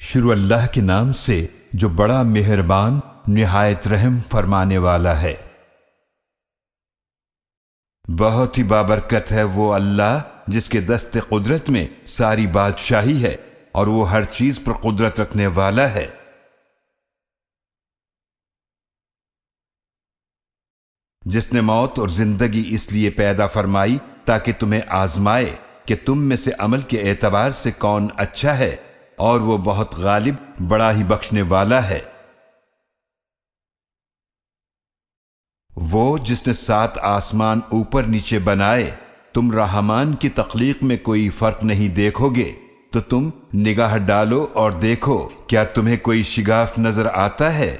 شروع اللہ کے نام سے جو بڑا مہربان نہایت رحم فرمانے والا ہے۔ بہت ہی بابرکت ہے وہ اللہ جس کے دست قدرت میں ساری بادشاہی ہے اور وہ ہر چیز پر قدرت رکھنے والا ہے۔ جس نے موت اور زندگی اس لیے پیدا فرمائی تاکہ تمہیں آزمائے کہ تم میں سے عمل کے اعتبار سے کون اچھا ہے، اور وہ بہت غالب بڑا ہی بخشنے والا ہے۔ وہ جس نے 7 آسمان اوپر نیچے بنائے، تم رحمان کی تخلیق میں کوئی فرق نہیں دیکھو گے تو تم نگاہ ڈالو اور دیکھو کیا تمہیں کوئی شگاف نظر آتا ہے؟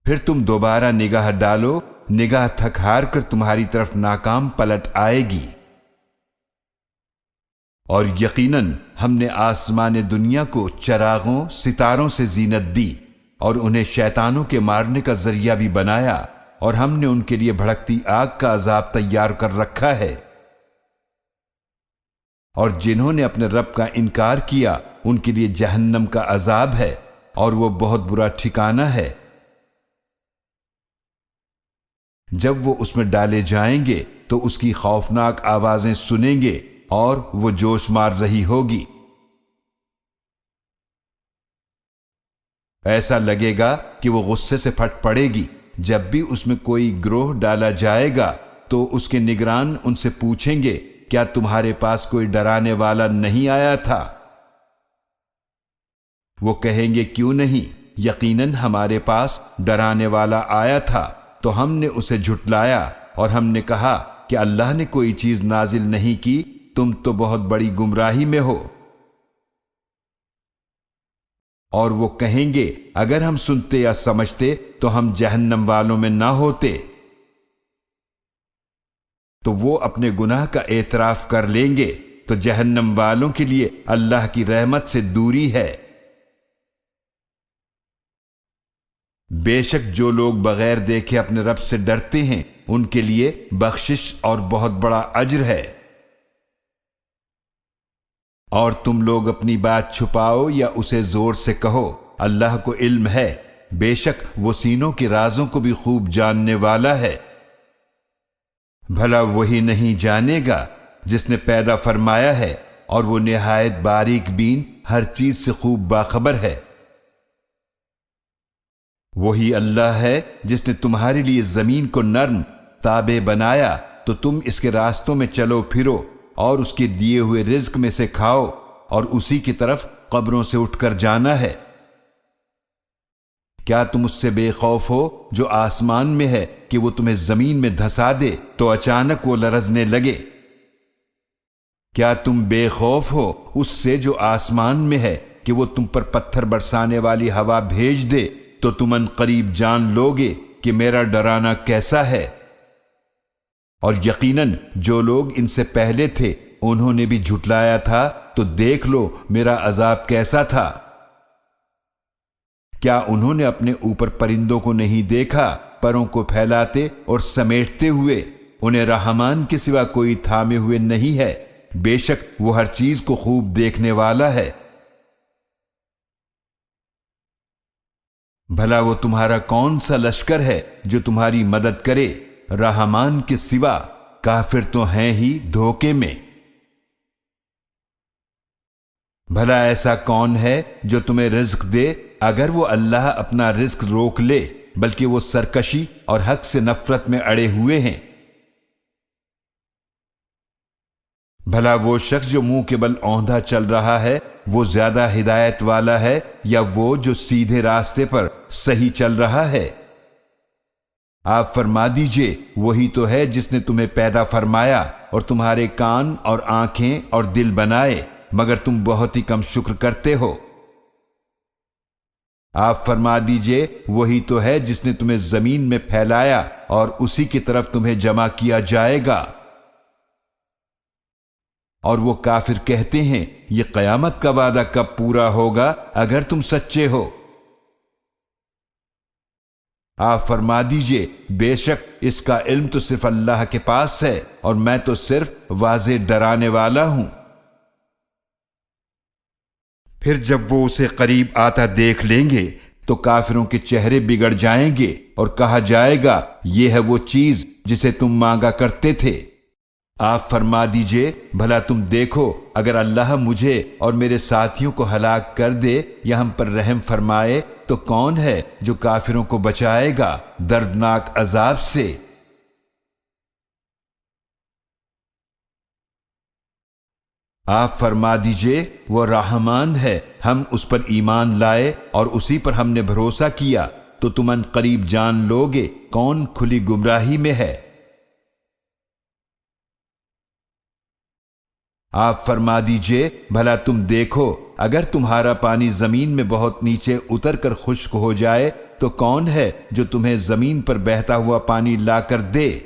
پھر تم دوبارہ نگاہ ڈالو، نگاہ تھک ہار کر تمہاری طرف ناکام پلٹ آئے گی۔ اور یقیناً ہم نے آسمان دنیا کو چراغوں ستاروں سے زینت دی اور انہیں شیطانوں کے مارنے کا ذریعہ بھی بنایا، اور ہم نے ان کے لیے بھڑکتی آگ کا عذاب تیار کر رکھا ہے۔ اور جنہوں نے اپنے رب کا انکار کیا ان کے لیے جہنم کا عذاب ہے، اور وہ بہت برا ٹھکانہ ہے۔ جب وہ اس میں ڈالے جائیں گے تو اس کی خوفناک آوازیں سنیں گے اور وہ جوش مار رہی ہوگی۔ ایسا لگے گا کہ وہ غصے سے پھٹ پڑے گی۔ جب بھی اس میں کوئی گروہ ڈالا جائے گا تو اس کے نگران ان سے پوچھیں گے کیا تمہارے پاس کوئی ڈرانے والا نہیں آیا تھا؟ وہ کہیں گے کیوں نہیں، یقیناً ہمارے پاس ڈرانے والا آیا تھا تو ہم نے اسے جھٹلایا، اور ہم نے کہا کہ اللہ نے کوئی چیز نازل نہیں کی، تم تو بہت بڑی گمراہی میں ہو۔ اور وہ کہیں گے اگر ہم سنتے یا سمجھتے تو ہم جہنم والوں میں نہ ہوتے۔ تو وہ اپنے گناہ کا اعتراف کر لیں گے تو جہنم والوں کے لیے اللہ کی رحمت سے دوری ہے۔ بے شک جو لوگ بغیر دیکھے اپنے رب سے ڈرتے ہیں ان کے لیے بخشش اور بہت بڑا اجر ہے۔ اور تم لوگ اپنی بات چھپاؤ یا اسے زور سے کہو، اللہ کو علم ہے، بے شک وہ سینوں کے رازوں کو بھی خوب جاننے والا ہے۔ بھلا وہی نہیں جانے گا جس نے پیدا فرمایا ہے اور وہ نہایت باریک بین ہر چیز سے خوب باخبر ہے۔ وہی اللہ ہے جس نے تمہارے لیے زمین کو نرم تابع بنایا تو تم اس کے راستوں میں چلو پھرو اور اس کے دیے ہوئے رزق میں سے کھاؤ، اور اسی کی طرف قبروں سے اٹھ کر جانا ہے۔ کیا تم اس سے بے خوف ہو جو آسمان میں ہے کہ وہ تمہیں زمین میں دھسا دے تو اچانک وہ لرزنے لگے؟ کیا تم بے خوف ہو اس سے جو آسمان میں ہے کہ وہ تم پر پتھر برسانے والی ہوا بھیج دے تو تم ان قریب جان لوگے کہ میرا ڈرانا کیسا ہے؟ اور یقیناً جو لوگ ان سے پہلے تھے انہوں نے بھی جھٹلایا تھا، تو دیکھ لو میرا عذاب کیسا تھا۔ کیا انہوں نے اپنے اوپر پرندوں کو نہیں دیکھا پروں کو پھیلاتے اور سمیٹتے ہوئے؟ انہیں رحمان کے سوا کوئی تھامے ہوئے نہیں ہے، بے شک وہ ہر چیز کو خوب دیکھنے والا ہے۔ بھلا وہ تمہارا کون سا لشکر ہے جو تمہاری مدد کرے؟ رحمان کے سوا کافر تو ہیں ہی دھوکے میں۔ بھلا ایسا کون ہے جو تمہیں رزق دے اگر وہ اللہ اپنا رزق روک لے، بلکہ وہ سرکشی اور حق سے نفرت میں اڑے ہوئے ہیں۔ بھلا وہ شخص جو منہ کے بل اوندھا چل رہا ہے وہ زیادہ ہدایت والا ہے یا وہ جو سیدھے راستے پر صحیح چل رہا ہے؟ آپ فرما دیجئے وہی تو ہے جس نے تمہیں پیدا فرمایا اور تمہارے کان اور آنکھیں اور دل بنائے، مگر تم بہت ہی کم شکر کرتے ہو۔ آپ فرما دیجئے وہی تو ہے جس نے تمہیں زمین میں پھیلایا اور اسی کی طرف تمہیں جمع کیا جائے گا۔ اور وہ کافر کہتے ہیں یہ قیامت کا وعدہ کب پورا ہوگا اگر تم سچے ہو؟ آپ فرما دیجئے بے شک اس کا علم تو صرف اللہ کے پاس ہے اور میں تو صرف واضح ڈرانے والا ہوں۔ پھر جب وہ اسے قریب آتا دیکھ لیں گے تو کافروں کے چہرے بگڑ جائیں گے اور کہا جائے گا یہ ہے وہ چیز جسے تم مانگا کرتے تھے۔ آپ فرما دیجئے بھلا تم دیکھو اگر اللہ مجھے اور میرے ساتھیوں کو ہلاک کر دے یا ہم پر رحم فرمائے تو کون ہے جو کافروں کو بچائے گا دردناک عذاب سے۔ آپ فرما دیجئے وہ رحمان ہے، ہم اس پر ایمان لائے اور اسی پر ہم نے بھروسہ کیا تو تم ان قریب جان لوگے کون کھلی گمراہی میں ہے۔ آپ فرما دیجئے بھلا تم دیکھو اگر تمہارا پانی زمین میں بہت نیچے اتر کر خشک ہو جائے تو کون ہے جو تمہیں زمین پر بہتا ہوا پانی لا کر دے۔